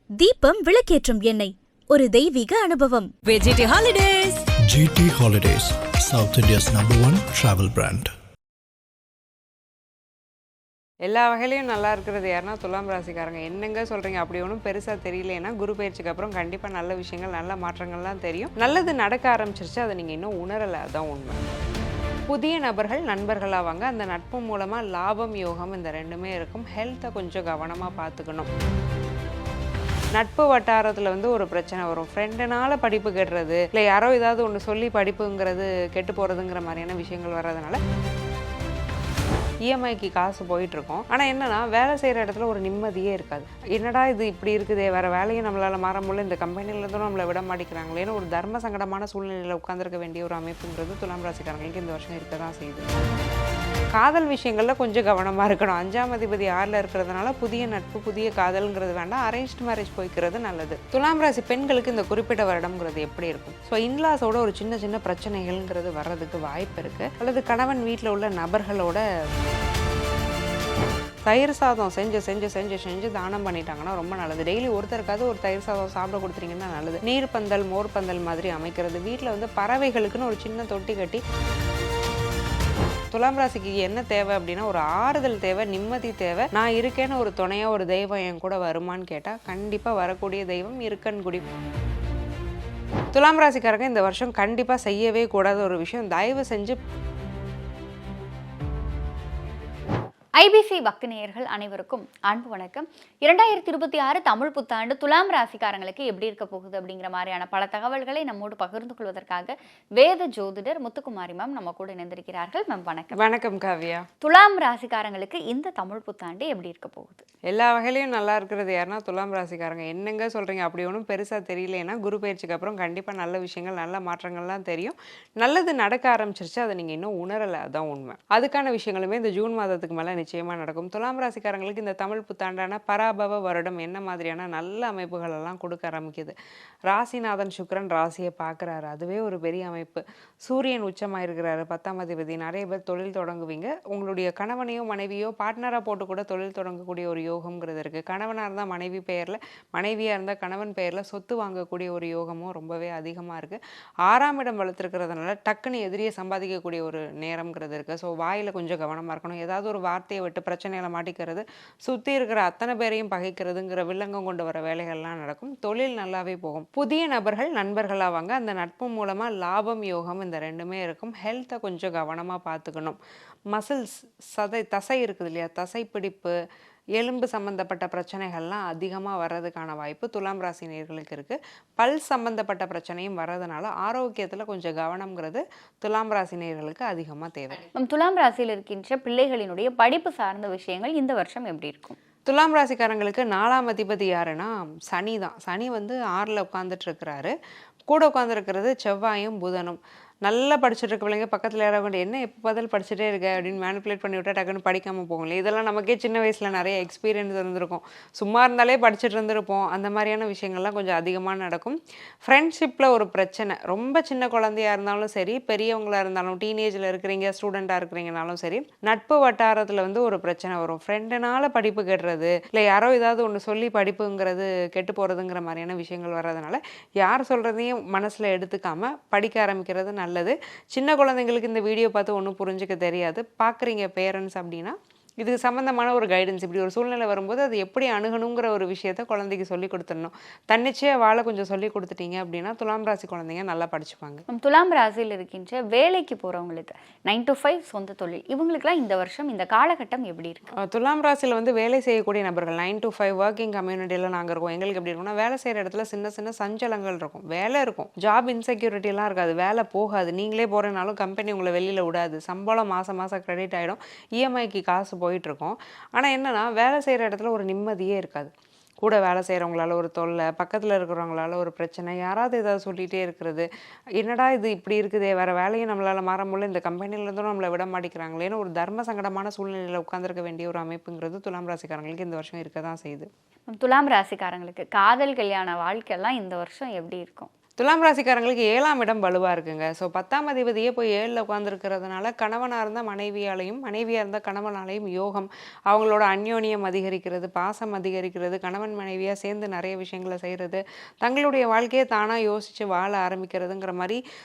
தீபம் விளக்கேற்றும் எண்ணெய் ஒரு தெய்வீக அனுபவம். VGT Holidays. GT Holidays, South India's #1 travel brand. எல்லா வகையிலையும் நல்லா இருக்கிறது யாருன்னா துலாம் ராசிக்காரங்க. என்னங்க சொல்கிறீங்க, அப்படி ஒன்றும் பெருசாக தெரியலேன்னா குரு பயிற்சிக்கு அப்புறம் கண்டிப்பாக நல்ல விஷயங்கள் நல்ல மாற்றங்கள்லாம் தெரியும். நல்லது நடக்க ஆரம்பிச்சிருச்சு, அதை நீங்கள் இன்னும் உணரலை, அதுதான் உண்மை. புதிய நபர்கள் நண்பர்களாவாங்க. அந்த நட்பு மூலமாக லாபம் யோகம் இந்த ரெண்டுமே இருக்கும். ஹெல்த்தை கொஞ்சம் கவனமாக பார்த்துக்கணும். நட்பு வட்டாரத்தில் ஒரு பிரச்சனை வரும். ஃப்ரெண்டுனால படிப்பு கெடுறது, இல்லை யாரோ ஏதாவது ஒன்று சொல்லி படிப்புங்கிறது கெட்டு போகிறதுங்கிற மாதிரியான விஷயங்கள் வர்றதுனால இஎம்ஐக்கு காசு போயிட்டுருக்கோம். ஆனால் என்னன்னா, வேலை செய்கிற இடத்துல ஒரு நிம்மதியே இருக்காது. என்னடா இது இப்படி இருக்குதே, வேறு வேலையை நம்மளால் மாற முடியல, இந்த கம்பெனிலேருந்தும் நம்மளை விட மாட்டேங்கிறாங்களேன்னு ஒரு தர்ம சங்கடமான சூழ்நிலையில் உட்காந்துருக்க வேண்டிய ஒரு அமைப்புங்கிறது துலாம் ராசிக்காரங்களுக்கு இந்த வருஷம் இருக்க தான் செய்யுது. காதல் விஷயங்களில் கொஞ்சம் கவனமாக இருக்கணும். 5ஆம் அதிபதி 6ல் இருக்கிறதுனால புதிய நட்பு புதிய காதல்ங்கிறது வேண்டாம், அரேஞ்ச்டு மேரேஜ் போய்க்கிறது நல்லது. துலாம் ராசி பெண்களுக்கு இந்த குறிப்பிட்ட வருடம்ங்கிறது எப்படி இருக்கும்? ஸோ இன்லாஸோட ஒரு சின்ன சின்ன பிரச்சனைகள்ங்கிறது வர்றதுக்கு வாய்ப்பு இருக்குது. அல்லது கணவன் வீட்டில் உள்ள நபர்களோட தயிர் சாதம் செஞ்சு செஞ்சு செஞ்சு செஞ்சு தானம் பண்ணிட்டாங்கன்னா ரொம்ப நல்லது. டெய்லி ஒருத்தருக்காவது ஒரு தயிர் சாதம் சாப்பிட கொடுத்துட்டீங்கன்னா நல்லது. நீர் பந்தல் மோர் பந்தல் மாதிரி அமைக்கிறது. வீட்டில் பறவைகளுக்குன்னு ஒரு சின்ன தொட்டி கட்டி. துலாம் ராசிக்கு என்ன தேவை அப்படின்னா, ஒரு ஆறுதல் தேவை, நிம்மதி தேவை. நான் இருக்கேன்னு ஒரு துணையாக ஒரு தெய்வம் என் கூட வருமானு கேட்டால் கண்டிப்பாக வரக்கூடிய தெய்வம் இருக்கன்குடி. துலாம் ராசிக்காரங்க இந்த வருஷம் கண்டிப்பாக செய்யவே கூடாத ஒரு விஷயம், தயவு செஞ்சு ஐபிசி பக்தி நேயர்கள் அனைவருக்கும் அன்பு வணக்கம். 2026 தமிழ் புத்தாண்டு துலாம் ராசிக்காரங்களுக்கு எப்படி இருக்க போகுது அப்படிங்கிற மாதிரியான பல தகவல்களை நம்மோடு பகிர்ந்து கொள்வதற்காக வேத ஜோதிடர் முத்துக்குமாரி மேம் நம்ம கூட இணைந்திருக்கிறார்கள். மேம் வணக்கம். வணக்கம் காவியா. துலாம் ராசிக்காரங்களுக்கு இந்த தமிழ் புத்தாண்டு எப்படி இருக்க போகுது? எல்லா வகையிலையும் நல்லா இருக்கிறது யாருன்னா துலாம் ராசிக்காரங்க. என்னங்க சொல்கிறீங்க, அப்படி ஒன்றும் பெருசாக தெரியலேன்னா குரு பயிற்சிக்கு அப்புறம் கண்டிப்பாக நல்ல விஷயங்கள் நல்ல மாற்றங்கள்லாம் தெரியும். நல்லது நடக்க ஆரம்பிச்சிருச்சு, அதை நீங்கள் இன்னும் உணரலை, அதுதான் உண்மை. அதுக்கான விஷயங்களுமே இந்த ஜூன் மாதத்துக்கு மேலே நிச்சயமாக நடக்கும். துலாம் ராசிக்காரங்களுக்கு இந்த தமிழ் புத்தாண்டான பராபவ வருடம் என்ன மாதிரியான நல்ல அமைப்புகள் எல்லாம் கொடுக்க ஆரம்பிக்குது. ராசிநாதன் சுக்கிரன் ராசியை பார்க்குறாரு, அதுவே ஒரு பெரிய அமைப்பு. சூரியன் உச்சமாக இருக்கிறாரு, 10ஆம் அதிபதி. நிறைய பேர் தொழில் தொடங்குவீங்க. உங்களுடைய கணவனையோ மனைவியோ பார்ட்னராக போட்டு கூட தொழில் தொடங்கக்கூடிய ஒரு யோகம்ங்கிறது இருக்குது. கணவனாக இருந்தால் மனைவி பெயரில், மனைவியாக இருந்தால் கணவன் பெயரில் சொத்து வாங்கக்கூடிய ஒரு யோகமும் ரொம்பவே அதிகமாக இருக்குது. 6ஆம் இடம் வளர்த்துருக்கிறதுனால டக்குன்னு எதிரியை சம்பாதிக்கக்கூடிய ஒரு நேரம்ங்கிறது இருக்குது. ஸோ வாயில் கொஞ்சம் கவனமாக இருக்கணும். ஏதாவது ஒரு வார்த்தையை விட்டு பிரச்சனைகளை மாட்டிக்கிறது, சுற்றி இருக்கிற அத்தனை பேரையும் பகைக்கிறதுங்கிற வில்லங்கம் கொண்டு வர வேலைகள்லாம் நடக்கும். தொழில் நல்லாவே போகும். புதிய நபர்கள் நண்பர்களாவாங்க. அந்த நட்பு மூலமாக லாபம் யோகம் இந்த ரெண்டுமே இருக்கும். ஹெல்த்தை கொஞ்சம் கவனமாக பார்த்துக்கணும். மசில்ஸ் தசை இருக்குது இல்லையா, தசை பிடிப்பு, எலும்பு சம்மந்தப்பட்ட பிரச்சனைகள்லாம் அதிகமாக வர்றதுக்கான வாய்ப்பு துலாம் ராசி நேயர்களுக்கு இருக்குது. பல் சம்மந்தப்பட்ட பிரச்சனையும் வர்றதுனால ஆரோக்கியத்தில் கொஞ்சம் கவனம்ங்கிறது துலாம் ராசி நேயர்களுக்கு அதிகமாக தேவை. துலாம் ராசியில் இருக்கின்ற பிள்ளைகளினுடைய படிப்பு சார்ந்த விஷயங்கள் இந்த வருஷம் எப்படி இருக்கும்? துலாம் ராசிக்காரங்களுக்கு 4ஆம் அதிபதி யாருன்னா சனி தான். சனி 6ல் உட்காந்துட்டு இருக்கிறாரு. கூட உட்காந்துருக்கிறது செவ்வாயும் புதனும். நல்லா படிச்சுட்டு இருக்க பிள்ளைங்க பக்கத்தில் யாராவது என்ன எப்போ பதில் படிச்சுட்டே இருக்க அப்படின்னு மேனிப்புலேட் பண்ணி விட்டா டக்குன்னு படிக்காமல் போகல. இதெல்லாம் நமக்கே சின்ன வயசில் நிறைய எக்ஸ்பீரியன்ஸ் இருந்திருக்கும். சும்மா இருந்தாலே படிச்சுட்டு இருந்திருப்போம். அந்த மாதிரியான விஷயங்கள்லாம் கொஞ்சம் அதிகமாக நடக்கும். ஃப்ரெண்ட்ஷிப்பில் ஒரு பிரச்சனை, ரொம்ப சின்ன குழந்தையாக இருந்தாலும் சரி, பெரியவங்களாக இருந்தாலும், டீனேஜில் இருக்கிறீங்க, ஸ்டூடெண்ட்டாக இருக்கிறீங்கனாலும் சரி, நட்பு வட்டாரத்தில் ஒரு பிரச்சனை வரும். ஃப்ரெண்டுனால படிப்பு கெடுறது, இல்லை யாரோ ஏதாவது ஒன்று சொல்லி படிப்புங்கிறது கெட்டு போகிறதுங்கிற மாதிரியான விஷயங்கள் வர்றதுனால யார் சொல்கிறதையும் மனசில் எடுத்துக்காமல் படிக்க ஆரம்பிக்கிறது நல்லது. சின்ன குழந்தைங்களுக்கு இந்த வீடியோ பார்த்து ஒன்றும் புரிஞ்சுக்க தெரியாது. பார்க்குறீங்க பேரண்ட்ஸ் அப்படின்னா இதுக்கு சம்மந்தமான ஒரு கைடன்ஸ், இப்படி ஒரு சூழ்நிலை வரும்போது அது எப்படி அணுகணுங்கிற ஒரு விஷயத்த குழந்தைக்கு சொல்லி கொடுத்துடணும். தன்னிச்சையாக வாழ கொஞ்சம் சொல்லி கொடுத்துட்டீங்க அப்படின்னா துலாம் ராசி குழந்தைங்க நல்லா படிச்சுப்பாங்க. துலாம் ராசியில் இருக்கின்ற வேலைக்கு போகிறவங்களுக்கு 9 to 5 சொந்த தொழில், இவங்களுக்குலாம் இந்த வருஷம் இந்த காலகட்டம் எப்படி இருக்கு? துலாம் ராசியில் வேலை செய்யக்கூடிய நபர்கள் 9 to 5 ஒர்க்கிங் கம்யூனிட்டியில் நாங்கள் இருக்கோம். எங்களுக்கு எப்படி இருக்கும்னா, வேலை செய்கிற இடத்துல சின்ன சின்ன சஞ்சலங்கள் இருக்கும். வேலை இருக்கும், ஜாப் இன்செக்யூரிட்டிலாம் இருக்காது, வேலை போகாது. நீங்களே போகிறனாலும் கம்பெனி உங்களை வெளியில் விடாது. சம்பளம் மாதம் மாதம் கிரெடிட் ஆகிடும், இஎம்ஐக்கு காசு போயிட்டுருக்கோம். ஆனால் என்னென்னா, வேலை செய்கிற இடத்துல ஒரு நிம்மதியே இருக்காது. கூட வேலை செய்கிறவங்களால ஒரு தொல்லை, பக்கத்தில் இருக்கிறவங்களால ஒரு பிரச்சனை, யாராவது ஏதாவது சொல்லிகிட்டே இருக்கிறது. என்னடா இது இப்படி இருக்குதே, வேறு வேலையும் நம்மளால் மாற முடியல, இந்த கம்பெனிலேருந்தும் நம்மளை விட மாட்டேங்கிறாங்களேன்னு ஒரு தர்ம சங்கடமான சூழ்நிலையில் உட்காந்துருக்க வேண்டிய ஒரு அமைப்புங்கிறது துலாம் ராசிக்காரங்களுக்கு இந்த வருஷம் இருக்க தான் செய்யுது. துலாம் ராசிக்காரங்களுக்கு காதல் கல்யாண வாழ்க்கையெல்லாம் இந்த வருஷம் எப்படி இருக்கும்? துலாம் ராசிக்காரங்களுக்கு 7ஆம் இடம் வலுவாக இருக்குங்க. ஸோ 10ஆம் அதிபதியே போய் 7ல் உட்காந்துருக்கிறதுனால கணவனாக இருந்தால் மனைவியாலையும், மனைவியாக இருந்தால் கணவனாலையும் யோகம், அவங்களோட அந்யோன்யம் அதிகரிக்கிறது, பாசம் அதிகரிக்கிறது, கணவன் மனைவியாக சேர்ந்து நிறைய விஷயங்களை செய்கிறது, தங்களுடைய வாழ்க்கையை தானாக யோசித்து வாழ ஆரம்பிக்கிறதுங்கிற மாதிரி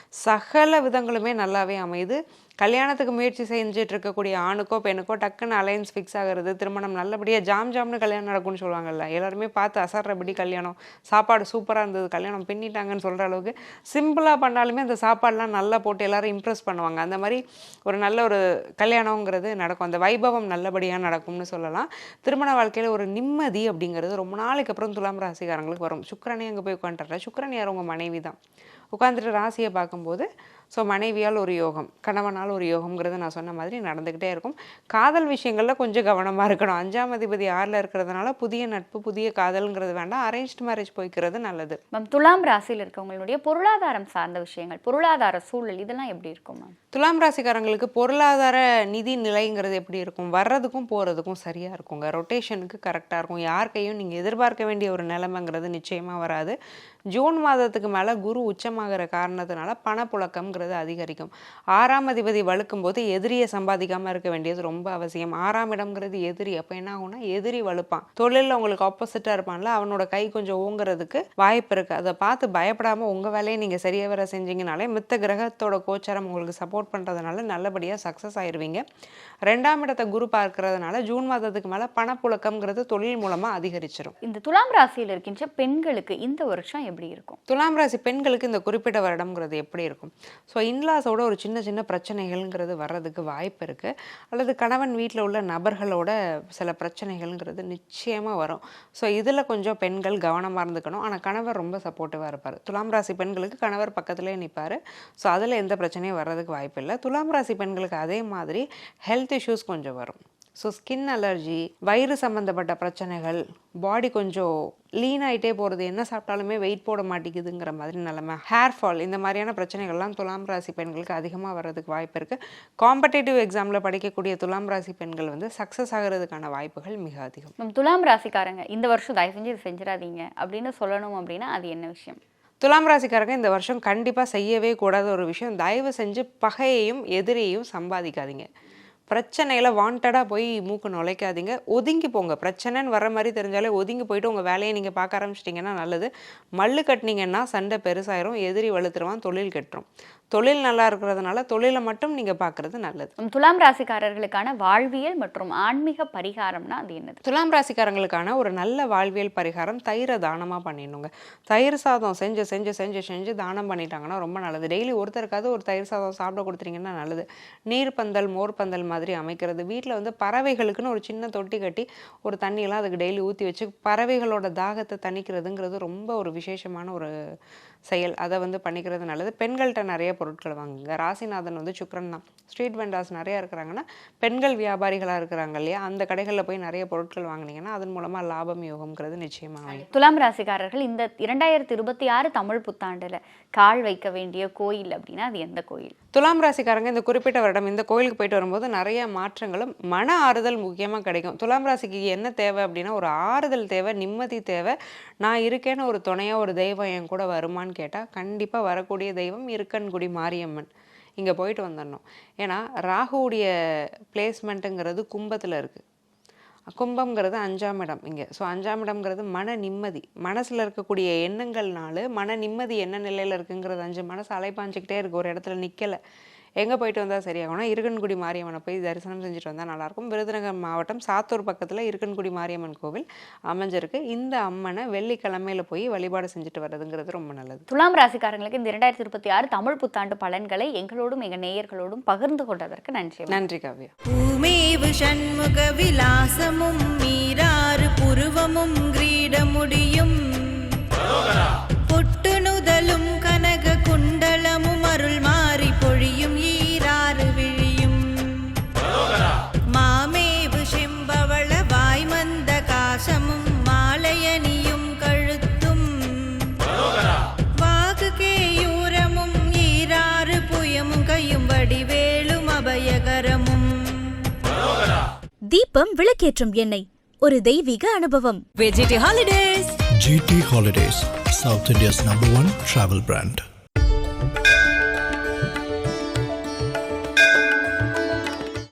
சகல விதங்களுமே நல்லாவே அமையுது. கல்யாணத்துக்கு முயற்சி செஞ்சுட்டு இருக்கக்கூடிய ஆணுக்கோ பெண்ணுக்கோ டக்குன்னு அலைன்ஸ் ஃபிக்ஸ் ஆகிறது, திருமணம் நல்லபடியாக ஜாம்னு கல்யாணம் நடக்கும்னு சொல்லுவாங்கல்ல, எல்லாருமே பார்த்து அசர்றபடி கல்யாணம், சாப்பாடு சூப்பராக இருந்தது, கல்யாணம் பின்னிட்டாங்கன்னு சொல்கிற அளவுக்கு சிம்பிளாக பண்ணாலுமே அந்த சாப்பாடெலாம் நல்லா போட்டு எல்லாரும் இம்ப்ரெஸ் பண்ணுவாங்க. அந்த மாதிரி ஒரு நல்ல ஒரு கல்யாணங்கிறது நடக்கும், அந்த வைபவம் நல்லபடியாக நடக்கும்னு சொல்லலாம். திருமண வாழ்க்கையில் ஒரு நிம்மதி அப்படிங்கிறது ரொம்ப நாளைக்கு அப்புறம் துலாம் ராசிக்காரங்களுக்கு வரும். சுக்கிரனே அங்கே போய் உட்காந்துட்டா, சுக்கிரன் யார்? உங்கள் மனைவி தான். உட்காந்துட்டு ராசியை பார்க்கும்போது ஸோ மனைவியால் ஒரு யோகம், கணவனால் ஒரு யோகம்ங்கிறது நான் சொன்ன மாதிரி நடந்துக்கிட்டே இருக்கும். காதல் விஷயங்களில் கொஞ்சம் கவனமாக இருக்கணும். 5ஆம் அதிபதி 6ல் இருக்கிறதுனால புதிய நட்பு, புதிய காதல்ங்கிறது வேண்டாம், அரேஞ்ச்டு மேரேஜ் போய்க்கிறது நல்லது. மேம், துலாம் ராசியில் இருக்கவங்களுடைய பொருளாதாரம் சார்ந்த விஷயங்கள், பொருளாதார சூழல் இதெல்லாம் எப்படி இருக்கும் மேம்? துலாம் ராசிக்காரங்களுக்கு பொருளாதார நிதி நிலைங்கிறது எப்படி இருக்கும்? வர்றதுக்கும் போகிறதுக்கும் சரியாக இருக்குங்க. ரொட்டேஷனுக்கு கரெக்டாக இருக்கும். யார் கையும் நீங்கள் எதிர்பார்க்க வேண்டிய ஒரு நிலைமைங்கிறது நிச்சயமாக வராது. ஜூன் மாதத்துக்கு மேலே குரு உச்சமாகிற காரணத்தினால பணப்புழக்கம்ங்கிறது அதிகரிக்கும். 6ஆம் அதிபதி வலுக்கும் போது எதிரியை சம்பாதிக்காமல் இருக்க வேண்டியது ரொம்ப அவசியம். 6ஆம் இடம்ங்கிறது எதிரி. அப்போ என்ன ஆகும்னா எதிரி வலுப்பான். தொழிலில் உங்களுக்கு ஆப்போசிட்டாக இருப்பான்ல, அவனோட கை கொஞ்சம் ஓங்குறதுக்கு வாய்ப்பு இருக்குது. அதை பார்த்து பயப்படாமல் உங்கள் வேலையை நீங்கள் சரியாக வர செஞ்சீங்கனாலே மித்த கிரகத்தோட கோச்சாரம் உங்களுக்கு சப்போர்ட் பண்ணுறதுனால நல்லபடியாக சக்ஸஸ் ஆயிடுவீங்க. 2ஆம் இடத்தை குரு பார்க்கறதுனால ஜூன் மாதத்துக்கு மேலே பணப்புழக்கம்ங்கிறது தொழில் மூலமாக அதிகரிச்சிடும். இந்த துலாம் ராசியில் இருக்கின்ற பெண்களுக்கு இந்த வருஷம் எப்படி இருக்கும்? துலாம் ராசி பெண்களுக்கு இந்த குறிப்பிட்ட வருடம்ங்கிறது எப்படி இருக்கும்? ஸோ இன்லாஸோட ஒரு சின்ன சின்ன பிரச்சனைகள்ங்கிறது வர்றதுக்கு வாய்ப்பு இருக்குது. அல்லது கணவன் வீட்டில் உள்ள நபர்களோட சில பிரச்சனைகள்ங்கிறது நிச்சயமாக வரும். ஸோ இதில் கொஞ்சம் பெண்கள் கவனமாக இருந்துக்கணும். ஆனால் கணவர் ரொம்ப சப்போர்ட்டிவாக இருப்பார். துலாம் ராசி பெண்களுக்கு கணவர் பக்கத்துலேயே நிற்பார். ஸோ அதில் எந்த பிரச்சனையும் வர்றதுக்கு வாய்ப்பு இல்லை. துலாம் ராசி பெண்களுக்கு அதே மாதிரி ஹெல்த் இஷ்யூஸ் கொஞ்சம் வரும். ஸோ ஸ்கின் அலர்ஜி, வயிறு சம்மந்தப்பட்ட பிரச்சனைகள், பாடி கொஞ்சம் லீன் ஆகிட்டே போகிறது, என்ன சாப்பிட்டாலுமே வெயிட் போட மாட்டேங்குதுங்கிற மாதிரி நிலைமை, ஹேர் ஃபால், இந்த மாதிரியான பிரச்சனைகள்லாம் துலாம் ராசி பெண்களுக்கு அதிகமாக வர்றதுக்கு வாய்ப்பு இருக்குது. காம்படேட்டிவ் எக்ஸாமில் படிக்கக்கூடிய துலாம் ராசி பெண்கள் வந்து சக்ஸஸ் ஆகிறதுக்கான வாய்ப்புகள் மிக அதிகம். நம்ம துலாம் ராசிக்காரங்க இந்த வருஷம் தயவு செஞ்சு இது செஞ்சிடாதீங்க அப்படின்னு சொல்லணும் அப்படின்னா அது என்ன விஷயம்? துலாம் ராசிக்காரங்க இந்த வருஷம் கண்டிப்பாக செய்யவே கூடாத ஒரு விஷயம், தயவு செஞ்சு பகையையும் எதிரியையும் சம்பாதிக்காதீங்க. பிரச்சனையில் வாண்டடாக போய் மூக்கு நுழைக்காதீங்க. ஒதுங்கி போங்க. பிரச்சனைன்னு வர மாதிரி தெரிஞ்சாலே ஒதுங்கி போயிட்டு உங்கள் வேலையை நீங்கள் பார்க்க ஆரம்பிச்சிட்டிங்கன்னா நல்லது. மல்லு கட்டினீங்கன்னா சண்டை பெருசாயிரும், எதிரி வலுத்துருவான், தொழில் கெட்டுரும். தொழில் நல்லா இருக்கிறதுனால தொழிலை மட்டும் நீங்கள் பார்க்குறது நல்லது. துலாம் ராசிக்காரர்களுக்கான வாழ்வியல் மற்றும் ஆன்மீக பரிகாரம்னா அது என்னது? துலாம் ராசிக்காரங்களுக்கான ஒரு நல்ல வாழ்வியல் பரிகாரம் தயிரை தானமாக பண்ணிடணுங்க. தயிர் சாதம் செஞ்சு செஞ்சு செஞ்சு செஞ்சு தானம் பண்ணிட்டாங்கன்னா ரொம்ப நல்லது. டெய்லி ஒருத்தருக்காவது ஒரு தயிர் சாதம் சாப்பிட கொடுத்துட்டிங்கன்னா நல்லது. நீர் பந்தல், மோர் பந்தல் மாதிரி அமைக்கிறது. வீட்டில் வந்து பறவைகளுக்குன்னு ஒரு சின்ன தொட்டி கட்டி ஒரு தண்ணியெல்லாம் அதுக்கு டெய்லி ஊற்றி வச்சு பறவைகளோட தாகத்தை தணிக்கிறதுங்கிறது ரொம்ப ஒரு விசேஷமான ஒரு செயல். அதை வந்து பண்ணிக்கிறது நல்லது. பெண்கள்கிட்ட நிறைய பொருட்கள் வாங்குங்க. ராசிநாதன் வந்து சுக்கிரன் தான். ஸ்ட்ரீட் வெண்டார்ஸ் நிறையா இருக்கிறாங்கன்னா, பெண்கள் வியாபாரிகளாக இருக்கிறாங்க இல்லையா, அந்த கடைகளில் போய் நிறைய பொருட்கள் வாங்கினீங்கன்னா அதன் மூலமாக லாபம் யோகம்ங்கிறது நிச்சயமாக. துலாம் ராசிக்காரர்கள் இந்த 2026 தமிழ் புத்தாண்டில் கால் வைக்க வேண்டிய கோயில் அப்படின்னா அது எந்த கோயில்? துலாம் ராசிக்காரங்க இந்த குறிப்பிட்ட வருடம் இந்த கோயிலுக்கு போயிட்டு வரும்போது நிறைய மாற்றங்களும் மன ஆறுதல் முக்கியமாக கிடைக்கும். துலாம் ராசிக்கு என்ன தேவை அப்படின்னா ஒரு ஆறுதல் தேவை, நிம்மதி தேவை. நான் இருக்கேன்னு ஒரு துணையாக ஒரு தெய்வம் என் கூட வருமானு கேட்டால் கண்டிப்பாக வரக்கூடிய தெய்வம் இருக்கன்குடி மாரியம்மன். இங்கே போயிட்டு வந்துடணும். ஏன்னா ராகுவுடைய பிளேஸ்மெண்ட்டுங்கிறது கும்பத்தில் இருக்குது. கும்பம்ங்கிறது 5ஆம் இடம் இங்கே. ஸோ 5ஆம் இடம்ங்கிறது மன நிம்மதி. மனசில் இருக்கக்கூடிய எண்ணங்கள்னால மன நிம்மதி என்ன நிலையில் இருக்குங்கிறது 5 மனசு அலைப்பாஞ்சிக்கிட்டே இருக்குது, ஒரு இடத்துல நிற்கலை. எங்கே போயிட்டு வந்தால் சரியாகும்னா இருக்கன்குடி மாரியம்மனை போய் தரிசனம் செஞ்சுட்டு வந்தால் நல்லாயிருக்கும். விருதுநகர் மாவட்டம் சாத்தூர் பக்கத்தில் இருக்கன்குடி மாரியம்மன் கோவில் அமைஞ்சிருக்கு. இந்த அம்மனை வெள்ளிக்கிழமையில் போய் வழிபாடு செஞ்சுட்டு வர்றதுங்கிறது ரொம்ப நல்லது. துலாம் ராசிக்காரங்களுக்கு இந்த 2026 தமிழ் புத்தாண்டு பலன்களை எங்களோடும் எங்கள் நேயர்களோடும் பகிர்ந்து கொண்டதற்கு நன்றி. நன்றி காவ்யா. பூமேவு சண்முக விலாசமும் மீராறு புருவமும் கிரீடமுடியும் பொட்டுனுதலும் கனக குண்டலமும் அருள் மாறி பொழியும் ஈராறு விழியும் மாமேவு செம்பவள வாய்மந்த காசமும் மாலையணியும் கழுத்தும் வாகு கேயூரமும் ஈராறு புயமும் கையும் வடிவேலும் அபயகரமும். தீபம் விளக்கேற்றும் எண்ணெய், ஒரு தெய்வீக அனுபவம். வெஜிடி holidays GT Holidays, South India's #1 travel brand.